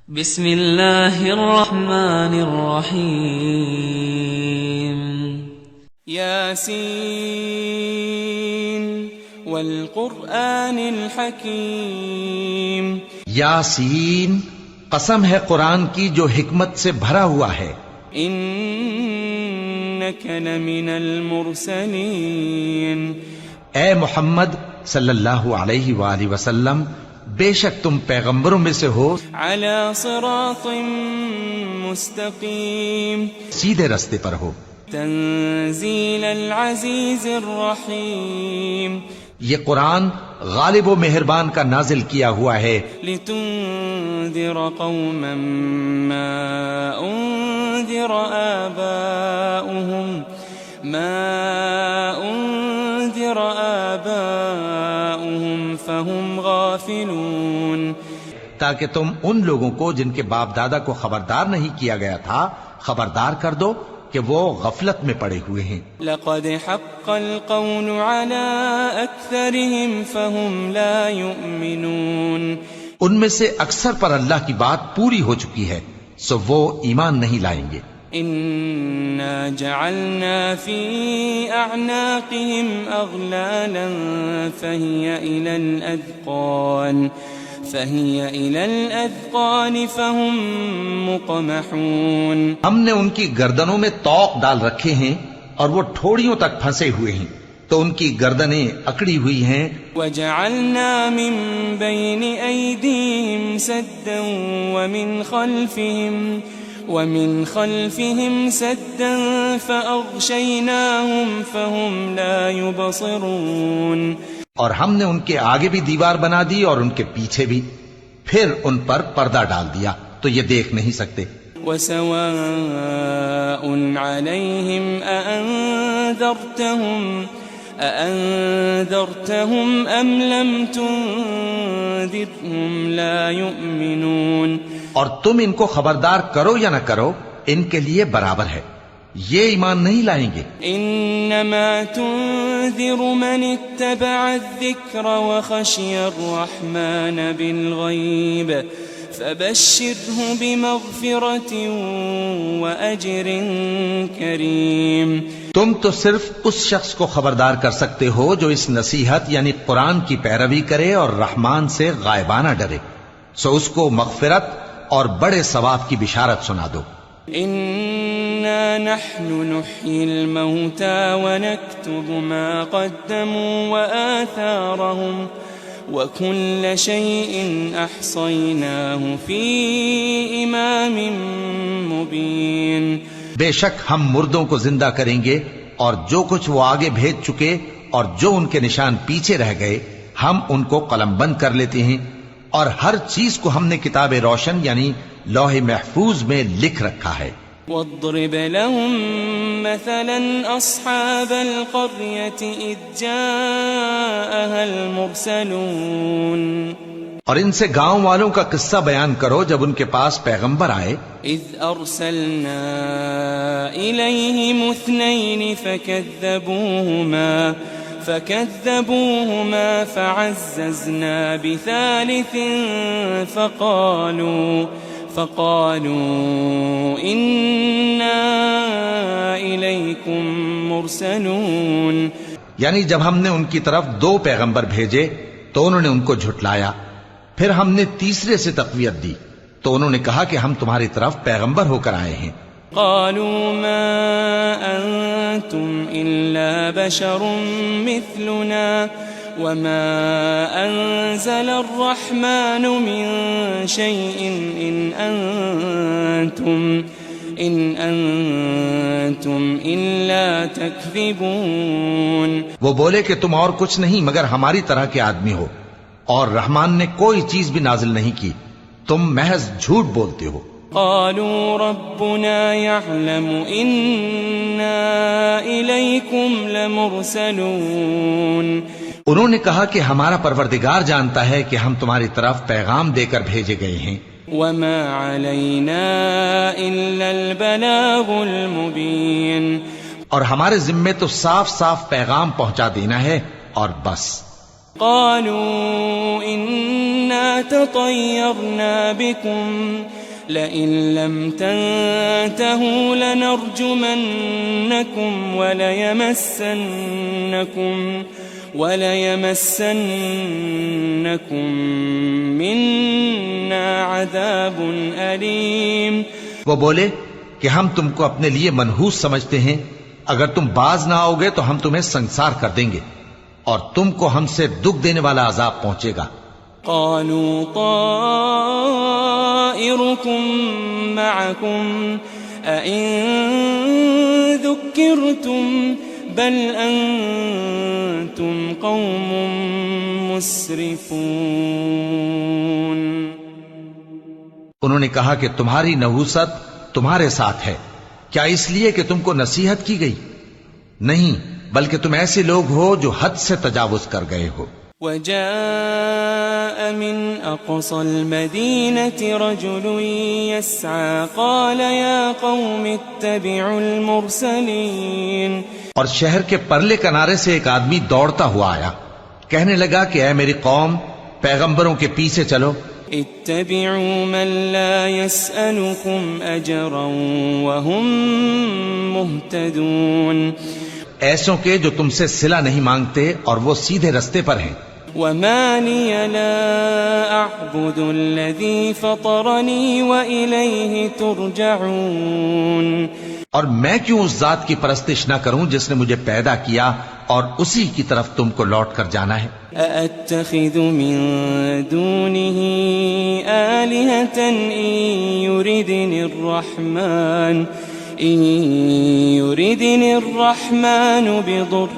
بسم اللہ الرحمن الرحیم یاسین والقرآن الحکیم یاسین، قسم ہے قرآن کی جو حکمت سے بھرا ہوا ہے. انک لمن المرسلین، اے محمد صلی اللہ علیہ وآلہ وسلم، بے شک تم پیغمبروں میں سے ہو، علی صراط مستقیم، سیدھے رستے پر ہو. تنزیل العزیز الرحیم، یہ قرآن غالب و مہربان کا نازل کیا ہوا ہے، لتنذر قوما ما انذر آباؤهم فهم غافلون، تاکہ تم ان لوگوں کو جن کے باپ دادا کو خبردار نہیں کیا گیا تھا خبردار کر دو کہ وہ غفلت میں پڑے ہوئے ہیں. لقد حق القول على أكثرهم فهم لا يؤمنون، ان میں سے اکثر پر اللہ کی بات پوری ہو چکی ہے سو وہ ایمان نہیں لائیں گے. إنا جعلنا في أعناقهم أغلالا فهي إلى الأذقان فهم مقمحون، ہم نے ان کی گردنوں میں طوق ڈال رکھے ہیں اور وہ ٹھوڑیوں تک پھنسے ہوئے ہیں تو ان کی گردنیں اکڑی ہوئی ہیں. وجعلنا من بين أيديهم سدا ومن خلفهم سدا فأغشيناهم فهم لا يبصرون، اور ہم نے ان کے آگے بھی دیوار بنا دی اور ان کے پیچھے بھی، پھر ان پر پردہ ڈال دیا تو یہ دیکھ نہیں سکتے. وسواء عليهم أأنذرتهم أم لم تنذرهم لا يؤمنون، اور تم ان کو خبردار کرو یا نہ کرو ان کے لیے برابر ہے، یہ ایمان نہیں لائیں گے. انما تنذر من اتبع الذکر وخشی الرحمن بالغیب فبشره بمغفرة وأجر کریم، تم تو صرف اس شخص کو خبردار کر سکتے ہو جو اس نصیحت یعنی قرآن کی پیروی کرے اور رحمان سے غائبانہ ڈرے، سو اس کو مغفرت اور بڑے ثواب کی بشارت سنا دو. إنا نحن نحيي الموتى ونكتب ما قدموا وآثارهم وكل شيء أحصيناه في إمام مبين، بے شک ہم مردوں کو زندہ کریں گے اور جو کچھ وہ آگے بھیج چکے اور جو ان کے نشان پیچھے رہ گئے ہم ان کو قلم بند کر لیتے ہیں، اور ہر چیز کو ہم نے کتاب روشن یعنی لوح محفوظ میں لکھ رکھا ہے. واضرب لهم مثلا أصحاب القرية إذ جاءها المرسلون، اور ان سے گاؤں والوں کا قصہ بیان کرو جب ان کے پاس پیغمبر آئے. إذ أرسلنا إليهم اثنين فكذبوهما فعززنا بثالث فقالوا إنا إليكم مرسلون، یعنی جب ہم نے ان کی طرف 2 پیغمبر بھیجے تو انہوں نے ان کو جھٹلایا، پھر ہم نے تیسرے سے تقویت دی تو انہوں نے کہا کہ ہم تمہاری طرف پیغمبر ہو کر آئے ہیں. قالوا ما أنتم إلا بشر مثلنا وما أنزل الرحمن من شيء إن أنتم إلا تكذبون، وہ بولے کہ تم اور کچھ نہیں مگر ہماری طرح کے آدمی ہو اور رحمان نے کوئی چیز بھی نازل نہیں کی، تم محض جھوٹ بولتے ہو. قالوا ربنا يعلم إنا إليكم لمرسلون، انہوں نے کہا کہ ہمارا پروردگار جانتا ہے کہ ہم تمہاری طرف پیغام دے کر بھیجے گئے ہیں. وما علينا إلا البلاغ المبين، اور ہمارے ذمے تو صاف صاف پیغام پہنچا دینا ہے اور بس. قالوا إنا تطيرنا بكم لئن لم تنتهوا لنرجمنكم وليمسنكم منا عذاب أليم. وہ بولے کہ ہم تم کو اپنے لیے منحوس سمجھتے ہیں، اگر تم باز نہ آؤ گے تو ہم تمہیں سنسار کر دیں گے اور تم کو ہم سے دکھ دینے والا عذاب پہنچے گا. قالوا طائركم معكم أئن ذكرتم بل أنتم قوم مسرفون. انہوں نے کہا کہ تمہاری نحوست تمہارے ساتھ ہے، کیا اس لیے کہ تم کو نصیحت کی گئی؟ نہیں، بلکہ تم ایسے لوگ ہو جو حد سے تجاوز کر گئے ہو. وجاء من أقصى المدينة رجل يسعى قال يا قوم اتبعوا المرسلين. اور شہر کے پرلے کنارے سے ایک آدمی دوڑتا ہوا آیا، کہنے لگا کہ اے میری قوم، پیغمبروں کے پیچھے چلو. اتبعوا من لا يسألكم أجرا وهم مهتدون. ایسوں کے جو تم سے صلہ نہیں مانگتے اور وہ سیدھے رستے پر ہیں. وما لي لا أعبد الذي فطرني وإليه ترجعون. اور میں کیوں اس ذات کی پرستش نہ کروں جس نے مجھے پیدا کیا اور اسی کی طرف تم کو لوٹ کر جانا ہے. أأتخذ من دونه آلهة إن يردني الرحمن بضر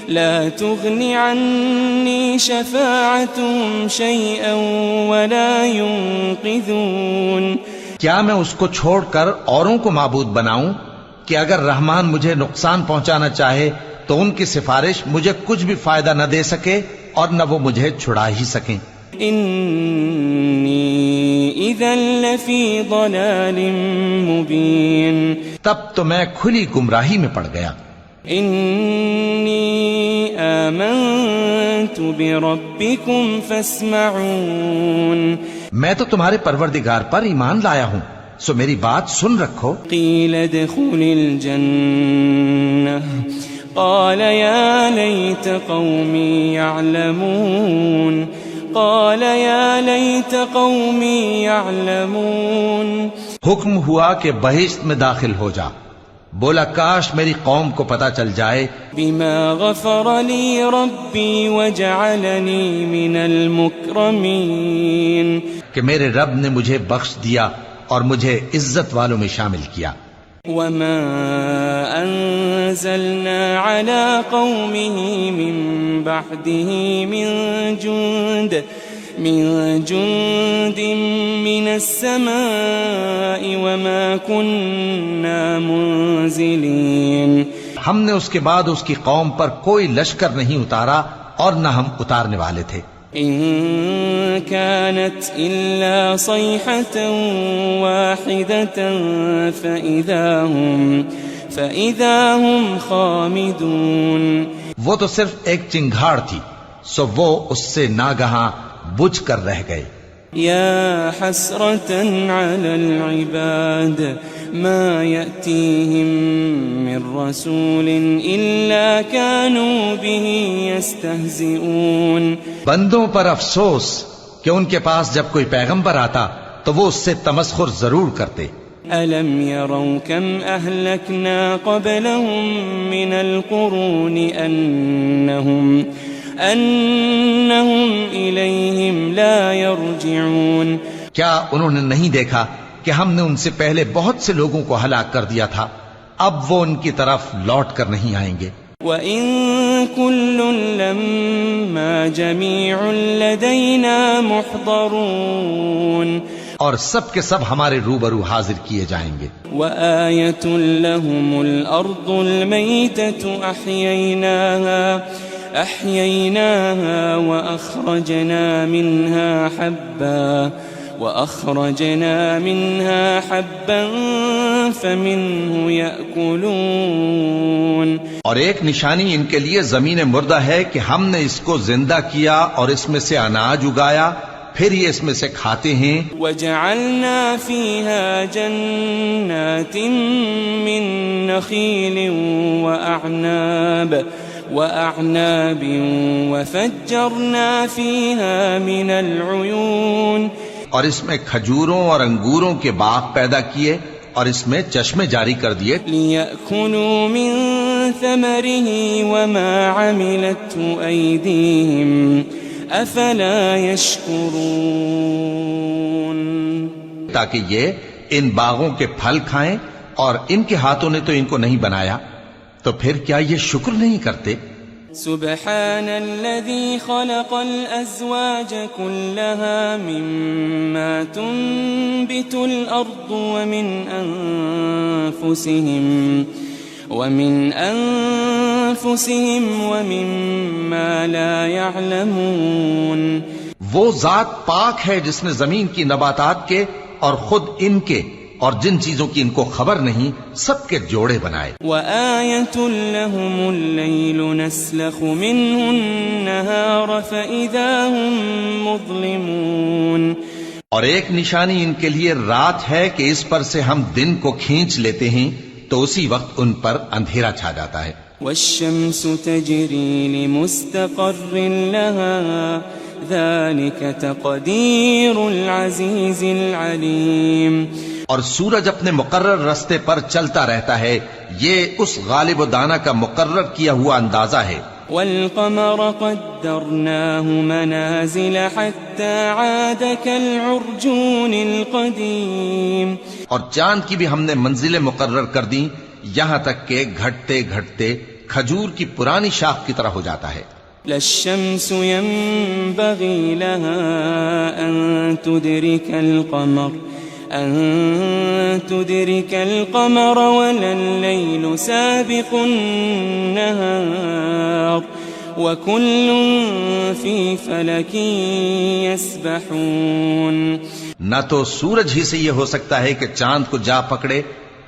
لا تغني عني شفاعتهم شيئا ولا ينقذون. کیا میں اس کو چھوڑ کر اوروں کو معبود بناؤں کہ اگر رحمان مجھے نقصان پہنچانا چاہے تو ان کی سفارش مجھے کچھ بھی فائدہ نہ دے سکے اور نہ وہ مجھے چھڑا ہی سکیں. انی اذا لفی ضلال مبین. تب تو میں کھلی گمراہی میں پڑ گیا. انی آمنت بربکم فاسمعون. میں تو تمہارے پروردگار پر ایمان لایا ہوں، سو میری بات سن رکھو. قیل ادخل الجنہ قال یا لیت قومی یعلمون. حکم ہوا کہ بہشت میں داخل ہو جا. بولا کاش میری قوم کو پتا چل جائے. بما غفر لی ربی وجعلنی من المکرمین. کہ میرے رب نے مجھے بخش دیا اور مجھے عزت والوں میں شامل کیا. وما انزلنا على قومه من بعده من جند من السماء وما كنا منزلين. ہم نے اس کے بعد اس کی قوم پر کوئی لشکر نہیں اتارا اور نہ ہم اتارنے والے تھے. إن كانت إلا صيحة واحدة فإذا هم خامدون. وہ تو صرف ایک چنگھاڑ تھی، سو وہ اس سے ناگہاں بجھ کر رہ گئے. يا حسرة على العباد ما يأتيهم من رسول إلا كانوا به يستهزئون. بندوں پر افسوس کہ ان کے پاس جب کوئی پیغمبر آتا تو وہ اس سے تمسخر ضرور کرتے. ألم يروا كم أهلكنا قبلهم من القرون أنهم إليهم لا يرجعون. کیا انہوں نے نہیں دیکھا کہ ہم نے ان سے پہلے بہت سے لوگوں کو ہلاک کر دیا تھا، اب وہ ان کی طرف لوٹ کر نہیں آئیں گے. وَإِن كُلٌّ لَمَّا جَمِيعٌ لَدَيْنَا مُحْضَرُونَ. اور سب کے سب ہمارے روبرو حاضر کیے جائیں گے. وَآيَةٌ لَهُمُ الْأَرْضُ الْمَيْتَةُ أَحْيَيْنَاهَا وَأَخْرَجْنَا مِنْهَا حَبًّا وأخرجنا منها حبا فمنه يأكلون. اور ایک نشانی ان کے لیے زمین مردہ ہے کہ ہم نے اس کو زندہ کیا اور اس میں سے اناج اگایا، پھر یہ اس میں سے کھاتے ہیں. وجعلنا فيها جنات من نخيل وأعناب وفجرنا فيها من العيون. اور اس میں کھجوروں اور انگوروں کے باغ پیدا کیے اور اس میں چشمے جاری کر دیے. لِيَأْكُلُوا مِن ثَمَرِهِ وَمَا عَمِلَتْهُ أَيْدِيهِمْ أَفَلَا يَشْكُرُونَ. تاکہ یہ ان باغوں کے پھل کھائیں، اور ان کے ہاتھوں نے تو ان کو نہیں بنایا، تو پھر کیا یہ شکر نہیں کرتے؟ سبحان الذي خلق الأزواج كلها مما تنبت الأرض ومن أنفسهم ومما لا يعلمون. وہ ذات پاک ہے جس نے زمین کی نباتات کے اور خود ان کے اور جن چیزوں کی ان کو خبر نہیں سب کے جوڑے بنائے. وَآيَةٌ لَهُمُ اللَّيْلُ نَسْلَخُ مِنْهُ النَّهَارَ فَإِذَا هُمْ مُظْلِمُونَ. اور ایک نشانی ان کے لیے رات ہے کہ اس پر سے ہم دن کو کھینچ لیتے ہیں تو اسی وقت ان پر اندھیرا چھا جاتا ہے. وَالشَّمْسُ تَجْرِي لِمُسْتَقَرٍّ لَهَا ذَلِكَ تَقْدِيرُ الْعَزِيزِ الْعَلِيمِ. اور سورج اپنے مقرر رستے پر چلتا رہتا ہے، یہ اس غالب و دانا کا مقرر کیا ہوا اندازہ ہے. وَالْقَمَرَ قَدَّرْنَاهُ مَنَازِلَ حَتَّى عَادَ كَالْعُرْجُونِ الْقَدِيمِ. اور چاند کی بھی ہم نے منزلیں مقرر کر دیں یہاں تک کہ گھٹتے گھٹتے کھجور کی پرانی شاخ کی طرح ہو جاتا ہے. لَا الشَّمْسُ يَنبَغِي لَهَا أَن تُدْرِكَ الْقَمَرَ وَلَا اللَّيْلُ سَابِقُ النَّهَارِ وَكُلٌّ فِي فَلَكٍ يَسْبَحُونَ. نہ تو سورج ہی سے یہ ہو سکتا ہے کہ چاند کو جا پکڑے،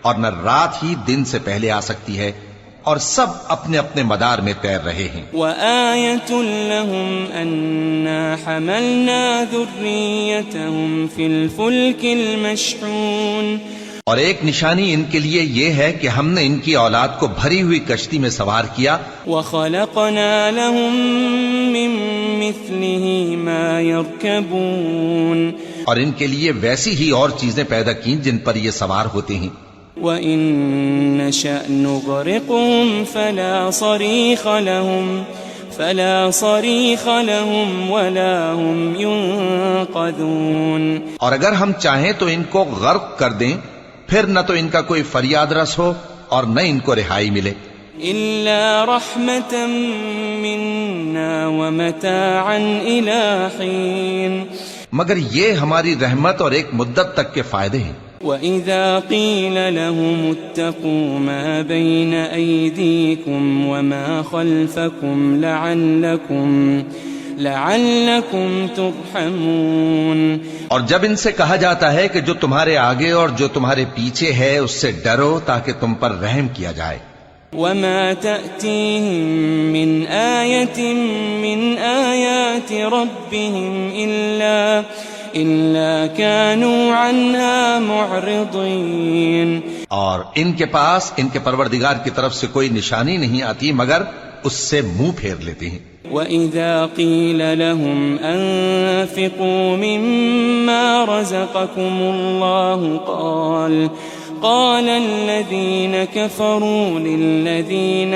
اور نہ رات ہی دن سے پہلے آ سکتی ہے، اور سب اپنے اپنے مدار میں تیر رہے ہیں. وَآيَةٌ لَهُمْ أَنَّا حَمَلْنَا ذُرِّيَّتَهُمْ فِي الْفُلْكِ الْمَشْحُونِ. اور ایک نشانی ان کے لیے یہ ہے کہ ہم نے ان کی اولاد کو بھری ہوئی کشتی میں سوار کیا. وَخَلَقْنَا لَهُم مِّن مِّثْلِهِ مَا يَرْكَبُونَ. اور ان کے لیے ویسی ہی اور چیزیں پیدا کی جن پر یہ سوار ہوتے ہیں. وَإِن نَّشَأْ نُغْرِقْهُمْ فَلَا صَرِيخَ لَهُمْ وَلَا هُمْ يُنقَذُونَ. اور اگر ہم چاہیں تو ان کو غرق کر دیں، پھر نہ تو ان کا کوئی فریاد رس ہو اور نہ ان کو رہائی ملے. إِلَّا رَحْمَةً مِّنَّا وَمَتَاعًا إِلَىٰ حِينٍ. مگر یہ ہماری رحمت اور ایک مدت تک کے فائدے ہیں. وَإِذَا قِيلَ لَهُمُ اتَّقُوا مَا بَيْنَ أَيْدِيكُمْ وَمَا خَلْفَكُمْ لَعَلَّكُمْ تُرْحَمُونَ. اور جب ان سے کہا جاتا ہے کہ جو تمہارے آگے اور جو تمہارے پیچھے ہے اس سے ڈرو تاکہ تم پر رحم کیا جائے. وَمَا تَأْتِيهِم مِّنْ آيَةٍ مِّنْ آيَاتِ رَبِّهِمْ إِلَّا كَانُوا عَنْهَا مُعْرِضِينَ. اور ان کے پاس ان کے پروردگار کی طرف سے کوئی نشانی نہیں آتی مگر اس سے منہ پھیر لیتے ہیں. وَإِذَا قِيلَ لَهُمْ أَنفِقُوا مِمَّا رَزَقَكُمُ اللَّهُ قال الذين كفروا للذين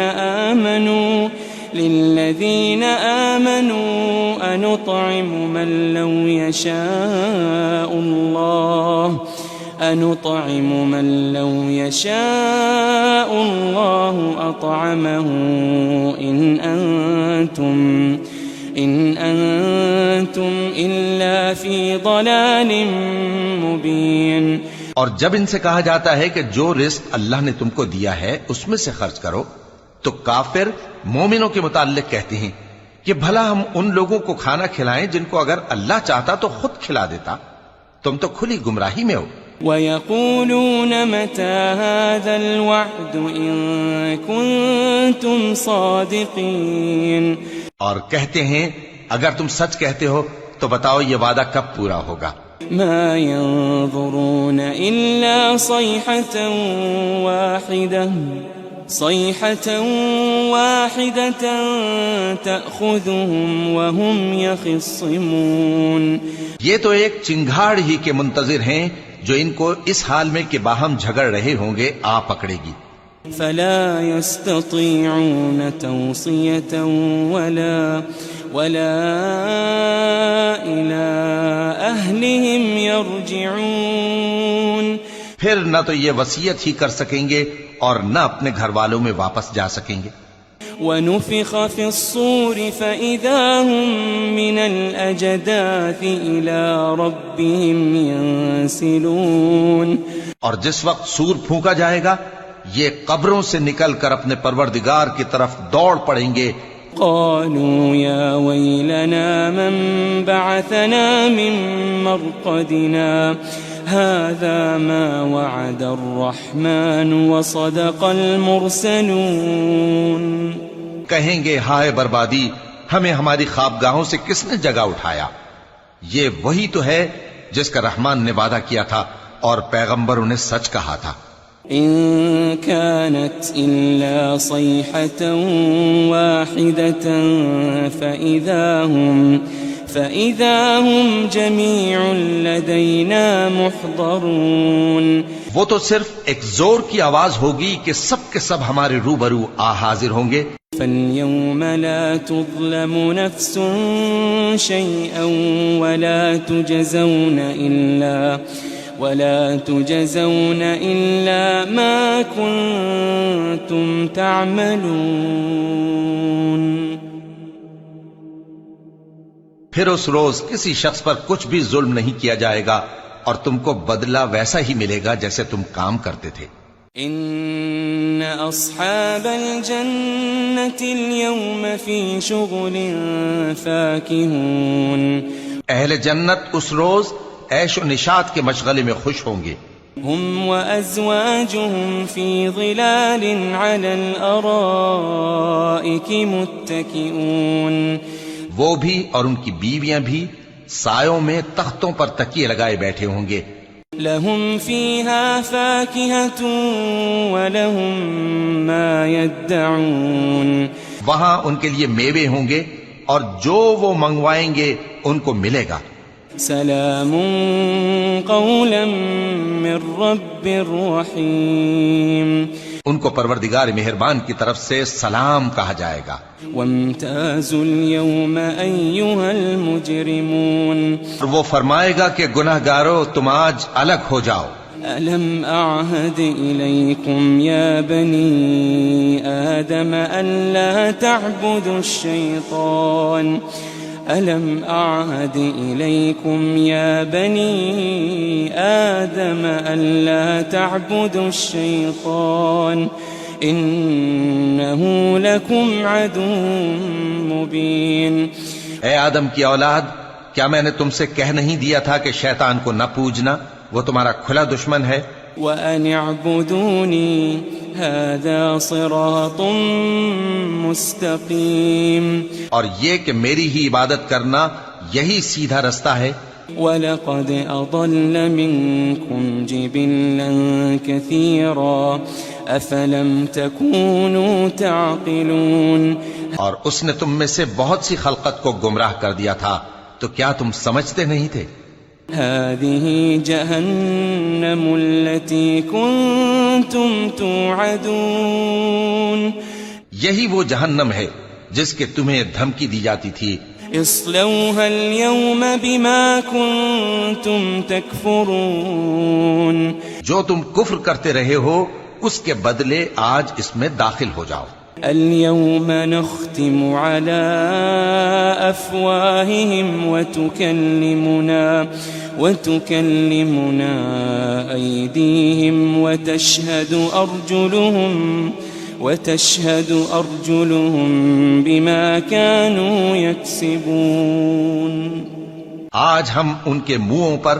آمنوا أنطعم من لو يشاء الله أطعمه إن أنتم إلا في ضلال مبين. اور جب ان سے کہا جاتا ہے کہ جو رزق اللہ نے تم کو دیا ہے اس میں سے خرچ کرو، تو کافر مومنوں کے متعلق کہتے ہیں کہ بھلا ہم ان لوگوں کو کھانا کھلائیں جن کو اگر اللہ چاہتا تو خود کھلا دیتا. تم تو کھلی گمراہی میں ہو. وَيَقُولُونَ مَتَى هَذَا الْوَعْدُ إِن كُنتُمْ صَادِقِينَ. اور کہتے ہیں اگر تم سچ کہتے ہو تو بتاؤ یہ وعدہ کب پورا ہوگا. مَا يَنظُرُونَ إِلَّا صَيْحَةً وَاحِدَةً تَأْخُذُهُمْ وَهُمْ يَخِصِّمُونَ. یہ تو ایک چنگھاڑ ہی کے منتظر ہیں جو ان کو اس حال میں کہ باہم جھگڑ رہے ہوں گے آ پکڑے گی. فلا يستطيعون توصية ولا إلى أهلهم يرجعون. پھر نہ تو یہ وصیت ہی کر سکیں گے اور نہ اپنے گھر والوں میں واپس جا سکیں گے. ونفخ في الصور فإذا هم من الأجداث إلى ربهم ينسلون. اور جس وقت سور پھونکا جائے گا یہ قبروں سے نکل کر اپنے پروردگار کی طرف دوڑ پڑیں گے. قالوا يا ويلنا من بعثنا من مرقدنا هذا ما وعد الرحمن وصدق المرسلون. کہیں گے ہائے بربادی، ہمیں ہماری خوابگاہوں سے کس نے جگہ اٹھایا. یہ وہی تو ہے جس کا رحمان نے وعدہ کیا تھا اور پیغمبروں نے سچ کہا تھا. إن كانت إلا صيحة واحدة فإذا هم جميع لدينا محضرون. وہ تو صرف ایک زور کی آواز ہوگی کہ سب کے سب ہمارے روبرو حاضر ہوں گے. فاليوم لا تظلم نفس شيئا ولا تجزون إلا ما كنتم تعملون. پھر اس روز کسی شخص پر کچھ بھی ظلم نہیں کیا جائے گا اور تم کو بدلہ ویسا ہی ملے گا جیسے تم کام کرتے تھے. ان اصحاب الجنة اليوم في شغل فاكهون. اہل جنت اس روز عیش و نشاط کے مشغلے میں خوش ہوں گے. هم وأزواجهم في ظلال على الأرائك متكئون. وہ بھی اور ان کی بیویاں بھی سایوں میں تختوں پر تکیے لگائے بیٹھے ہوں گے. لهم فيها فاكهة ولهم ما يدعون. وہاں ان کے لیے میوے ہوں گے اور جو وہ منگوائیں گے ان کو ملے گا. سلام قولا من رب رحیم. ان کو پروردگار مہربان کی طرف سے سلام کہا جائے گا. وامتازوا اليوم أيها المجرمون. اور وہ فرمائے گا کہ گناہگارو تم آج الگ ہو جاؤ. ألم أعهد إليكم يا بني آدم ألا تعبدوا الشيطان. ألم أعهد إليكم يا بني آدم ألا تعبدوا الشيطان إنه لكم عدو مبين. اے آدم کی اولاد، کیا میں نے تم سے کہہ نہیں دیا تھا کہ شیطان کو نہ پوجنا، وہ تمہارا کھلا دشمن ہے. وَأَنِ اعْبُدُونِي هَذَا صِرَاطٌ مُسْتَقِيمٌ. اور یہ کہ میری ہی عبادت کرنا یہی سیدھا رستہ ہے. وَلَقَدْ أَضَلَّ مِنْكُمْ جِبِلًّا كَثِيرًا أَفَلَمْ تَكُونُوا تَعْقِلُونَ. اور اس نے تم میں سے بہت سی خلقت کو گمراہ کر دیا تھا، تو کیا تم سمجھتے نہیں تھے؟ هذه جهنم التي كنتم توعدون. یہی وہ جہنم ہے جس کے تمہیں دھمکی دی جاتی تھی. اصلوها اليوم بما كنتم تكفرون. جو تم کفر کرتے رہے ہو اس کے بدلے آج اس میں داخل ہو جاؤ. اليوم نختم على أفواههم وتكلمنا أيديهم وتشهد أرجلهم بما كانوا يكسبون. آج ہم ان کے منہوں پر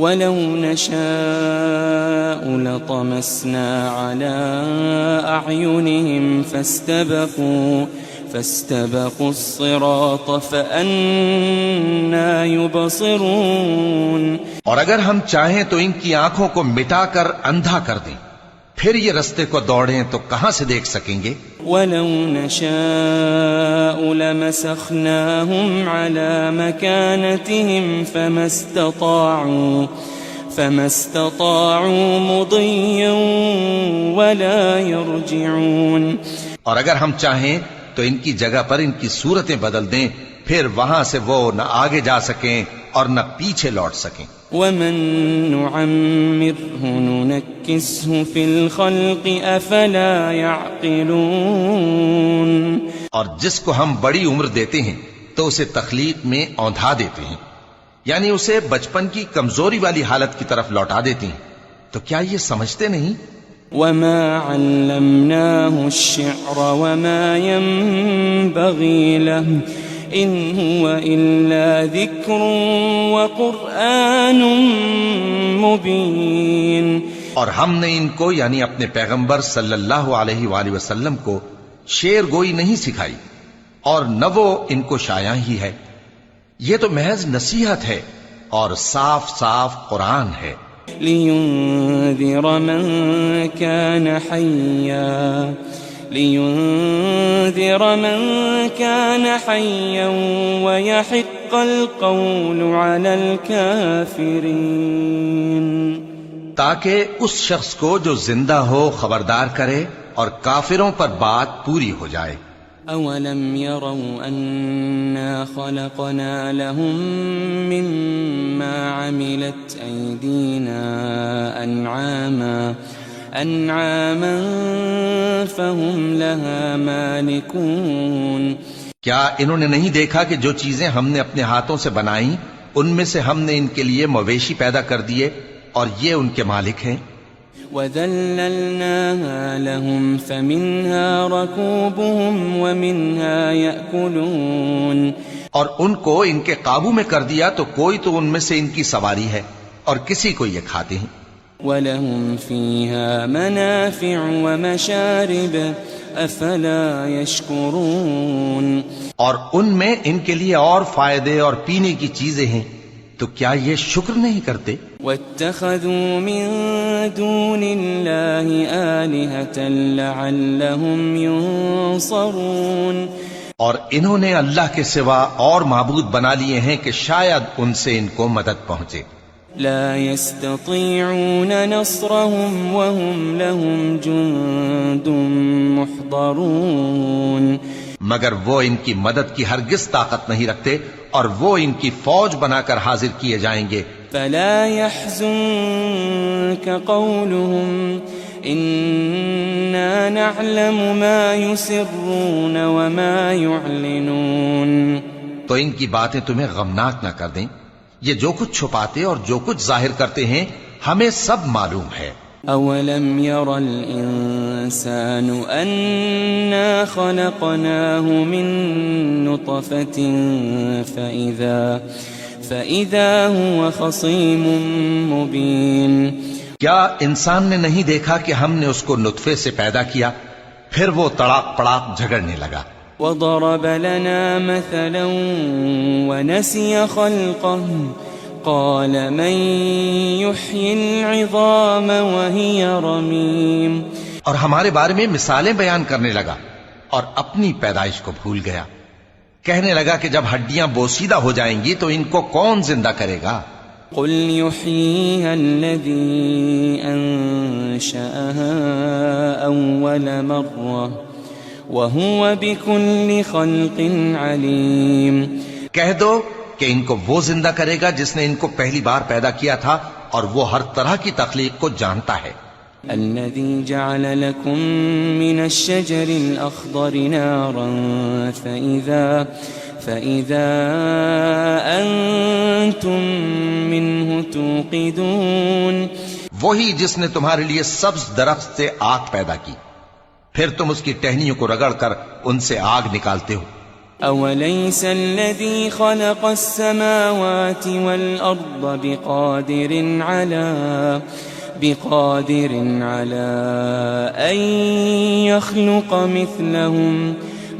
وَلَوْ نَشَاءُ لَطَمَسْنَا عَلَىٰ أَعْيُنِهِمْ فَاسْتَبَقُوا الصِّرَاطَ فَأَنَّىٰ يُبْصِرُونَ۔ اور اگر ہم چاہیں تو ان کی آنکھوں کو مٹا کر اندھا کر دیں، پھر یہ رستے کو دوڑیں تو کہاں سے دیکھ سکیں گے؟ وَلَوْ نَشَاءُ لَمَسَخْنَاهُمْ عَلَىٰ مَكَانَتِهِمْ فَمَا اسْتَطَاعُوا مُضِيًّا وَلَا يَرْجِعُونَ۔ اور اگر ہم چاہیں تو ان کی جگہ پر ان کی صورتیں بدل دیں، پھر وہاں سے وہ نہ آگے جا سکیں اور نہ پیچھے لوٹ سکیں۔ وَمَن نُّعَمِّرْهُ نُنَكِّسْهُ فِي الْخَلْقِ أَفَلَا يَعْقِلُونَ۔ اور جس کو ہم بڑی عمر دیتے ہیں تو اسے تخلیق میں اوندھا دیتے ہیں، یعنی اسے بچپن کی کمزوری والی حالت کی طرف لوٹا دیتے ہیں، تو کیا یہ سمجھتے نہیں؟ وَمَا عَلَّمْنَاهُ الشِّعْرَ وَمَا يَنبَغِي لَهُ إِنْ هُوَ إِلَّا ذِكْرٌ وَقُرْآنٌ مُبِينٌ۔ اور ہم نے ان کو یعنی اپنے پیغمبر صلی اللہ علیہ وآلہ وسلم کو شعر گوئی نہیں سکھائی اور نہ وہ ان کو شایع ہی ہے، یہ تو محض نصیحت ہے اور صاف صاف قرآن ہے۔ لِيُنذِرَ مَن كَانَ حَيًّا وَيَحِقَّ الْقَوْلُ عَلَى الْكَافِرِينَ، تاکہ اس شخص کو جو زندہ ہو خبردار کرے اور کافروں پر بات پوری ہو جائے۔ أَوَلَمْ يَرَوْا أَنَّا خَلَقْنَا لَهُم مِّمَّا عَمِلَتْ أَيْدِينَا أَنْعَامًا فَهُمْ لَهَا مَالِكُونَ۔ کیا انہوں نے نہیں دیکھا کہ جو چیزیں ہم نے اپنے ہاتھوں سے بنائیں ان میں سے ہم نے ان کے لیے مویشی پیدا کر دیے اور یہ ان کے مالک ہیں۔ وَذَلَّلْنَاهَا لَهُمْ فَمِنْهَا رَكُوبُهُمْ وَمِنْهَا يَأْكُلُونَ۔ اور ان کو ان کے قابو میں کر دیا تو کوئی تو ان میں سے ان کی سواری ہے اور کسی کو یہ کھاتے ہیں۔ وَلَهُمْ فِيهَا مَنَافِعُ وَمَشَارِبُ أَفَلَا يَشْكُرُونَ۔ اور ان میں ان کے لیے اور فائدے اور پینے کی چیزیں ہیں، تو کیا یہ شکر نہیں کرتے؟ وَاتَّخَذُوا مِن دُونِ اللَّهِ آلِهَةً لَعَلَّهُمْ يُنصَرُونَ۔ اور انہوں نے اللہ کے سوا اور معبود بنا لیے ہیں کہ شاید ان سے ان کو مدد پہنچے۔ لا يستطيعون نصرهم وهم لهم جند محضرون۔ مگر وہ ان کی مدد کی ہرگز طاقت نہیں رکھتے اور وہ ان کی فوج بنا کر حاضر کیے جائیں گے۔ فلا يحزنك قولهم إنا نعلم ما يسرون وما يعلنون۔ تو ان کی باتیں تمہیں غمناک نہ کر دیں، یہ جو کچھ چھپاتے اور جو کچھ ظاہر کرتے ہیں ہمیں سب معلوم ہے۔ أَوَلَمْ يَرَ الْإِنسَانُ أَنَّا خَلَقْنَاهُ مِن نُّطْفَةٍ فَإِذَا هُوَ خَصِيمٌ مُّبِينٌ۔ کیا انسان نے نہیں دیکھا کہ ہم نے اس کو نطفے سے پیدا کیا، پھر وہ تڑاک پڑاک جھگڑنے لگا۔ وَضَرَبَ لَنَا مَثَلًا وَنَسِيَ خَلْقَهُ قَالَ مَن يُحْيِي الْعِظَامَ وَهِيَ رَمِيمٌ۔ اور ہمارے بارے میں مثالیں بیان کرنے لگا اور اپنی پیدائش کو بھول گیا، کہنے لگا کہ جب ہڈیاں بوسیدہ ہو جائیں گی تو ان کو کون زندہ کرے گا؟ قُلْ يُحْيِيهَا الَّذِي أَنشَأَهَا أَوَّلَ مَرَّةٍ وَهُوَ بِكُلِّ خَلْقٍ عَلِيمٌ۔ کہہ دو کہ ان کو وہ زندہ کرے گا جس نے ان کو پہلی بار پیدا کیا تھا اور وہ ہر طرح کی تخلیق کو جانتا ہے۔ الَّذِي جَعَلَ لَكُم مِّنَ الشَّجَرِ الْأَخْضَرِ نَارًا فَإِذَا أَنتُم مِّنْهُ تُوقِدُونَ۔ وہی جس نے تمہارے لیے سبز درخت سے آگ پیدا کی، پھر تم اس کی ٹہنیوں کو رگڑ کر ان سے آگ نکالتے ہو. أوليس الذي خلق السماوات والأرض بقادر على أن يخلق مثلهم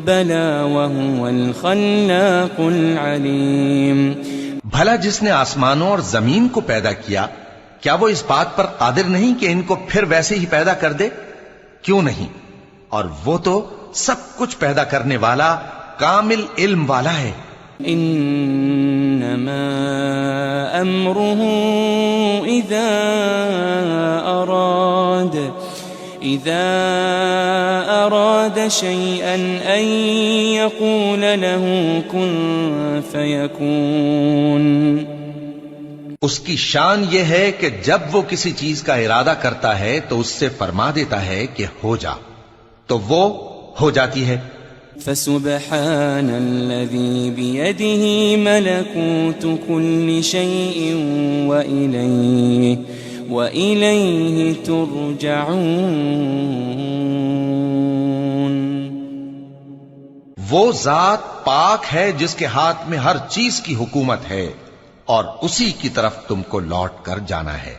بلى وهو الخلاق العليم. بھلا جس نے آسمانوں اور زمین کو پیدا کیا کیا وہ اس بات پر قادر نہیں کہ ان کو پھر ویسے ہی پیدا کر دے؟ کیوں نہیں؟ اور وہ تو سب کچھ پیدا کرنے والا کامل علم والا ہے. انما امره اذا اراد شيئا ان يقول له كن فيكون. اس کی شان یہ ہے کہ جب وہ کسی چیز کا ارادہ کرتا ہے تو اس سے فرما دیتا ہے کہ ہو جا، تو وہ ہو جاتی ہے. فسبحان الذي بيده ملكوت كل شيء وإليه ترجعون. وہ ذات پاک ہے جس کے ہاتھ میں ہر چیز کی حکومت ہے اور اسی کی طرف تم کو لوٹ کر جانا ہے.